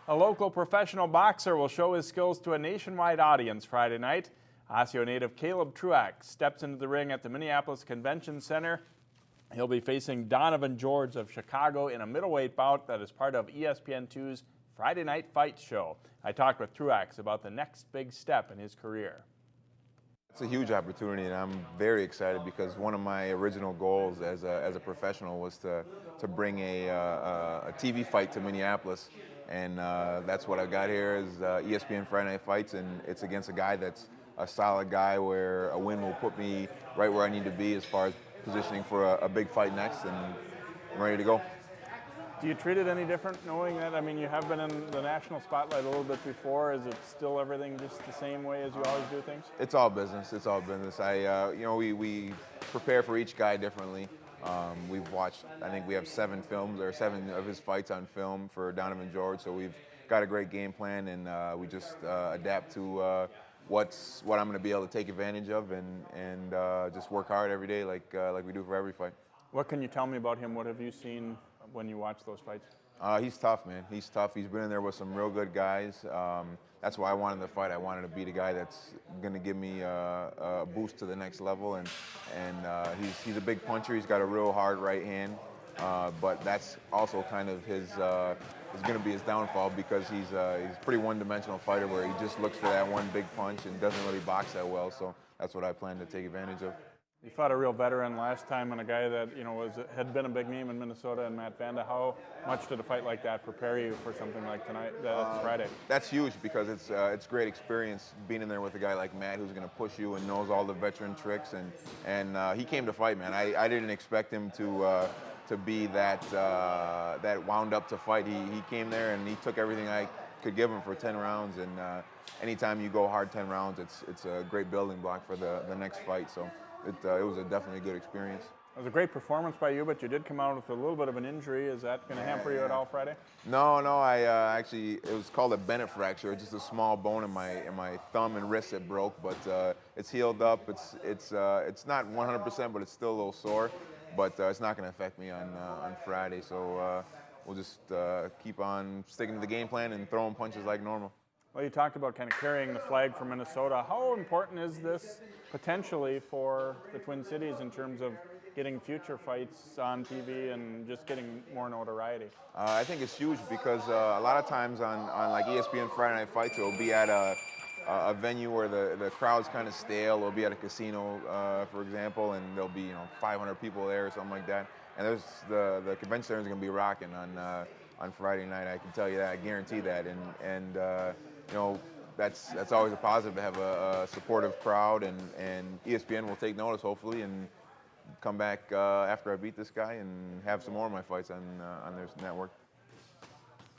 A local professional boxer will show his skills to a nationwide audience Friday night. Osseo native Caleb Truax steps into the ring at the Minneapolis Convention Center. He'll be facing Donovan George of Chicago in a middleweight bout that is part of ESPN2's Friday Night Fight show. I talked with Truax about the next big step in his career. It's a huge opportunity, and I'm very excited because one of my original goals as a professional was to bring a TV fight to Minneapolis, and that's what I got here is ESPN Friday Night Fights, and it's against a guy that's a solid guy where a win will put me right where I need to be as far as positioning for a big fight next, and I'm ready to go. Do you treat it any different knowing that, I mean, you have been in the national spotlight a little bit before? Is it still everything just the same way as you always do things? It's all business. It's all business. We prepare for each guy differently. We've watched, I think we have 7 of his fights on film for Donovan George, so we've got a great game plan, and we just adapt to what I'm going to be able to take advantage of, and just work hard every day like we do for every fight. What can you tell me about him? What have you seen when you watch those fights? He's tough, man. He's tough. He's been in there with some real good guys. That's why I wanted the fight. I wanted to beat a guy that's going to give me a boost to the next level. And he's a big puncher. He's got a real hard right hand. But that's also kind of is going to be his downfall because he's a pretty one-dimensional fighter where he just looks for that one big punch and doesn't really box that well. So that's what I plan to take advantage of. You fought a real veteran last time and a guy that had been a big name in Minnesota, and Matt Vanda. How much did a fight like that prepare you for something like tonight, Friday? That's huge because it's great experience being in there with a guy like Matt who's going to push you and knows all the veteran tricks, and he came to fight, man. I didn't expect him to be that wound up to fight. He came there and he took everything I could give him for 10 rounds, and anytime you go hard 10 rounds, it's a great building block for the next fight. So. It was definitely a good experience. It was a great performance by you, but you did come out with a little bit of an injury. Is that going to hamper you at all Friday? No. I actually, it was called a Bennett fracture. It's just a small bone in my thumb and wrist that broke, but it's healed up. It's not 100%, but it's still a little sore. But it's not going to affect me on Friday. So we'll just keep on sticking to the game plan and throwing punches like normal. Well, you talked about kind of carrying the flag for Minnesota. How important is this potentially for the Twin Cities in terms of getting future fights on TV and just getting more notoriety? I think it's huge because a lot of times on like ESPN Friday Night Fights, it'll be at a venue where the crowd's kind of stale. It'll be at a casino, for example, and there'll be 500 people there or something like that. And there's the convention center is going to be rocking on Friday night. I can tell you that. I guarantee that. And that's always a positive to have a supportive crowd, and ESPN will take notice hopefully and come back after I beat this guy and have some more of my fights on their network.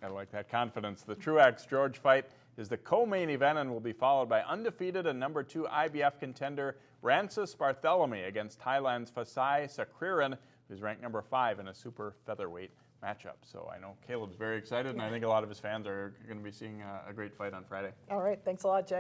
I like that confidence. The Truax-George fight is the co-main event and will be followed by undefeated and number 2 IBF contender Rances Barthelemy against Thailand's Fahsai Sahkreerin, who's ranked number 5 in a super featherweight matchup. So I know Caleb's very excited, and I think a lot of his fans are going to be seeing a great fight on Friday. All right. Thanks a lot, Jay.